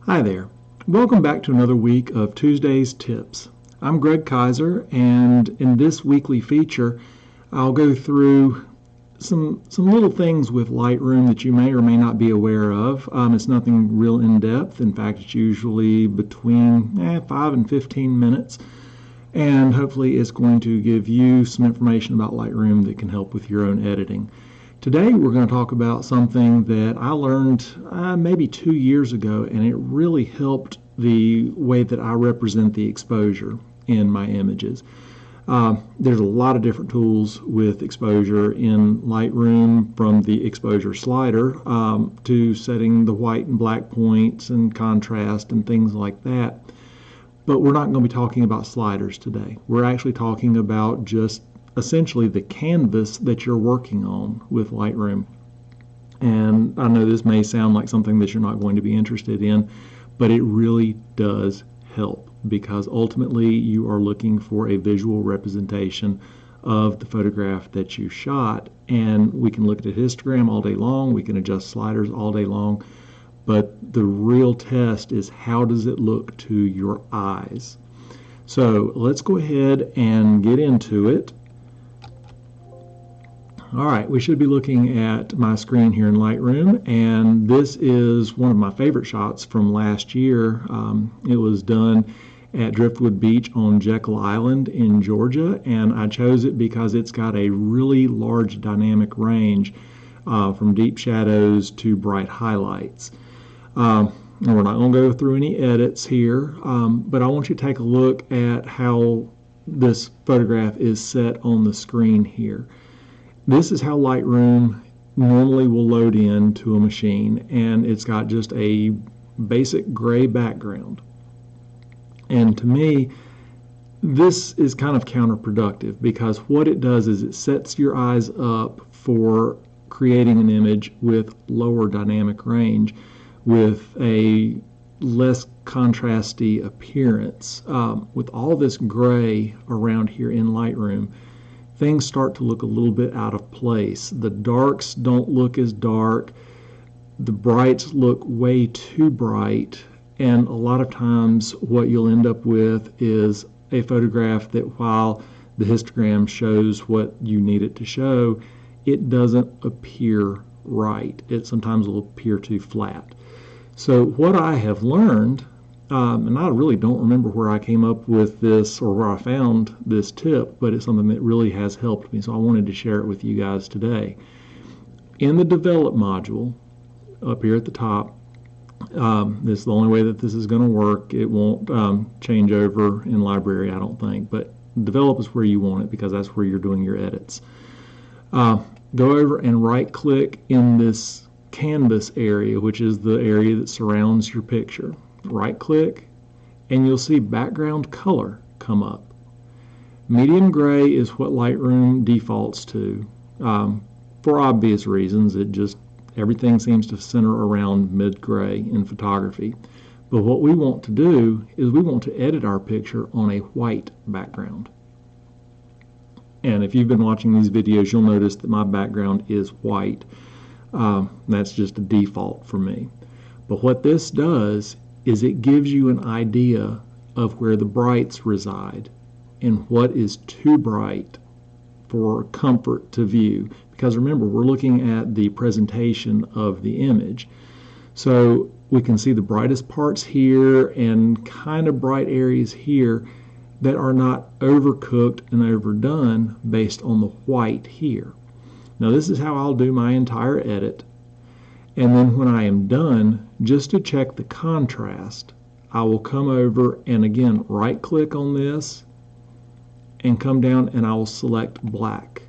Hi there. Welcome back to another week of Tuesday's Tips. I'm Greg Kaiser, and in this weekly feature, I'll go through some little things with Lightroom that you may or may not be aware of. It's nothing real in-depth. In fact, it's usually between 5 and 15 minutes, and hopefully it's going to give you some information about Lightroom that can help with your own editing. Today we're going to talk about something that I learned maybe 2 years ago, and it really helped the way that I represent the exposure in my images. There's a lot of different tools with exposure in Lightroom, from the exposure slider to setting the white and black points and contrast and things like that. But we're not going to be talking about sliders today. We're actually talking about just essentially the canvas that you're working on with Lightroom. And I know this may sound like something that you're not going to be interested in, but it really does help, because ultimately you are looking for a visual representation of the photograph that you shot. And we can look at a histogram all day long, we can adjust sliders all day long, but the real test is, how does it look to your eyes? So let's go ahead and get into it. All right, we should be looking at my screen here in Lightroom, and this is one of my favorite shots from last year. It was done at Driftwood Beach on Jekyll Island in Georgia, and I chose it because it's got a really large dynamic range from deep shadows to bright highlights. And we're not going to go through any edits here, but I want you to take a look at how this photograph is set on the screen here. This is how Lightroom normally will load in to a machine, and it's got just a basic gray background. And to me, this is kind of counterproductive, because what it does is it sets your eyes up for creating an image with lower dynamic range, with a less contrasty appearance. With all this gray around here in Lightroom, things start to look a little bit out of place. The darks don't look as dark, the brights look way too bright, and a lot of times what you'll end up with is a photograph that, while the histogram shows what you need it to show, it doesn't appear right. It sometimes will appear too flat. So what I have learned, and I really don't remember where I came up with this or where I found this tip, but it's something that really has helped me, so I wanted to share it with you guys today. In the Develop module, up here at the top, this is the only way that this is going to work. It won't change over in Library, I don't think, but Develop is where you want it, because that's where you're doing your edits. Go over and right-click in this canvas area, which is the area that surrounds your picture. Right click and you'll see background color come up. Medium gray is what Lightroom defaults to. For obvious reasons, everything seems to center around mid-gray in photography. But what we want to do is we want to edit our picture on a white background. And if you've been watching these videos, you'll notice that my background is white. That's just a default for me. But what this does is it gives you an idea of where the brights reside and what is too bright for comfort to view. Because remember, we're looking at the presentation of the image. So we can see the brightest parts here and kind of bright areas here that are not overcooked and overdone based on the white here. Now this is how I'll do my entire edit. And then when I am done, just to check the contrast, I will come over and again right click on this and come down and I will select black.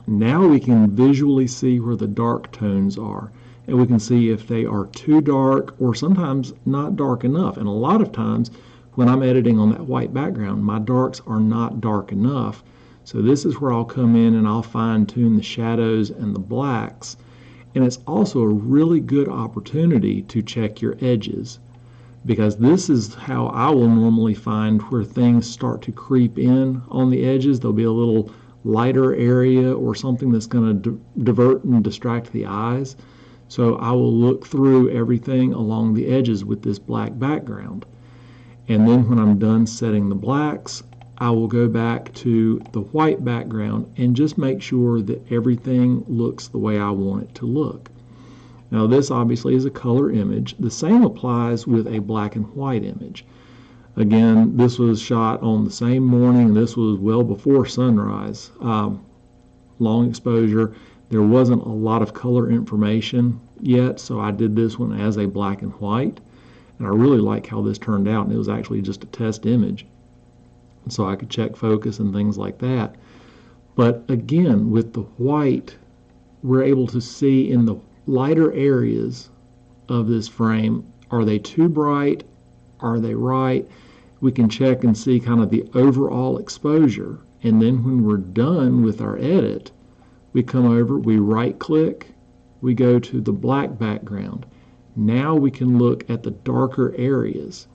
Now we can visually see where the dark tones are, and we can see if they are too dark or sometimes not dark enough. And a lot of times when I'm editing on that white background, my darks are not dark enough. So this is where I'll come in and I'll fine-tune the shadows and the blacks. And it's also a really good opportunity to check your edges, because this is how I will normally find where things start to creep in on the edges. There'll be a little lighter area or something that's going to divert and distract the eyes. So I will look through everything along the edges with this black background. And then when I'm done setting the blacks, I will go back to the white background and just make sure that everything looks the way I want it to look. Now this obviously is a color image. The same applies with a black and white image. Again, this was shot on the same morning. This was well before sunrise. Long exposure. There wasn't a lot of color information yet, so I did this one as a black and white. And I really like how this turned out, and it was actually just a test image. So I could check focus and things like that. But again, with the white, we're able to see in the lighter areas of this frame, are they too bright? Are they right? We can check and see kind of the overall exposure. And then when we're done with our edit, we come over, we right click, we go to the black background. Now we can look at the darker areas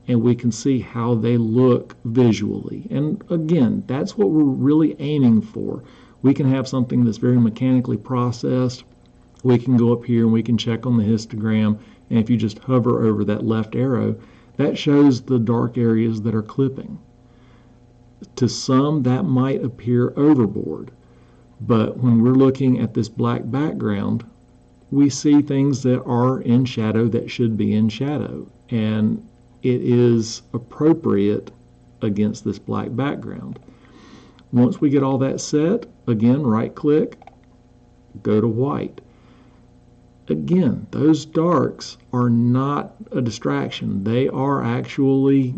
and we can see how they look visually. And again, that's what we're really aiming for. We can have something that's very mechanically processed. We can go up here and we can check on the histogram, and if you just hover over that left arrow, that shows the dark areas that are clipping. To some, that might appear overboard, but when we're looking at this black background, we see things that are in shadow that should be in shadow, and it is appropriate against this black background. Once we get all that set, again, right click, go to white. Again, those darks are not a distraction. They are actually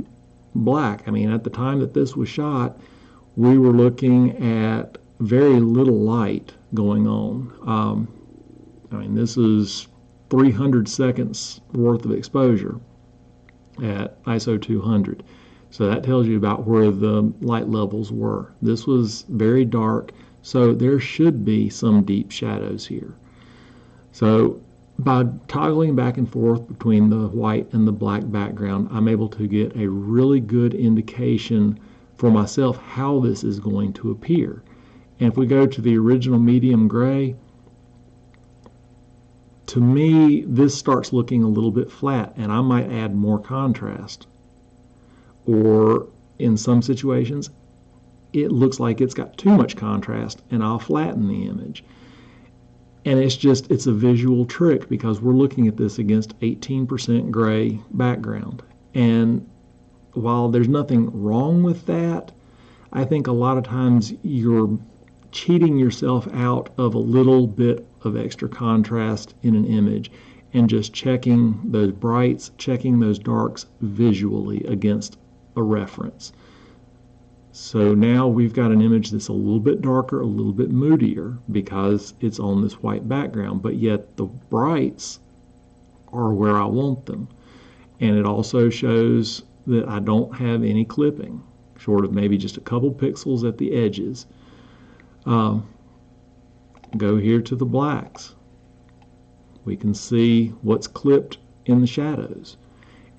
black. I mean, at the time that this was shot, we were looking at very little light going on. I mean, this is 300 seconds worth of exposure at ISO 200. So that tells you about where the light levels were. This was very dark, so there should be some deep shadows here. So by toggling back and forth between the white and the black background, I'm able to get a really good indication for myself how this is going to appear. And if we go to the original medium gray, to me, this starts looking a little bit flat, and I might add more contrast. Or in some situations, it looks like it's got too much contrast, and I'll flatten the image. And it's a visual trick because we're looking at this against 18% gray background. And while there's nothing wrong with that, I think a lot of times you're cheating yourself out of a little bit of extra contrast in an image and just checking those brights, checking those darks visually against a reference. So now we've got an image that's a little bit darker, a little bit moodier because it's on this white background, but yet the brights are where I want them. And it also shows that I don't have any clipping, short of maybe just a couple pixels at the edges. Go here to the blacks. We can see what's clipped in the shadows.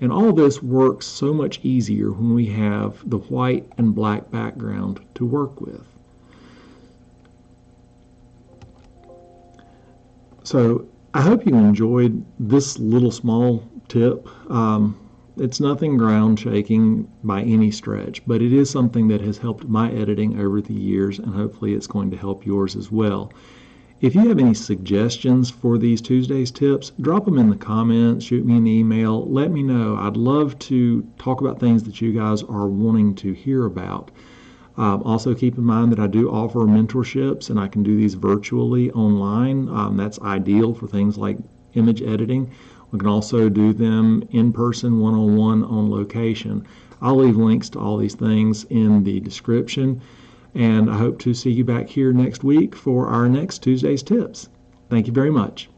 And all this works so much easier when we have the white and black background to work with. So I hope you enjoyed this little small tip. It's nothing ground shaking by any stretch, but it is something that has helped my editing over the years, and hopefully it's going to help yours as well. If you have any suggestions for these Tuesdays tips, drop them in the comments, shoot me an email, let me know. I'd love to talk about things that you guys are wanting to hear about. Also keep in mind that I do offer mentorships, and I can do these virtually online. That's ideal for things like image editing. We can also do them in person, one-on-one, on location. I'll leave links to all these things in the description. And I hope to see you back here next week for our next Tuesday's Tips. Thank you very much.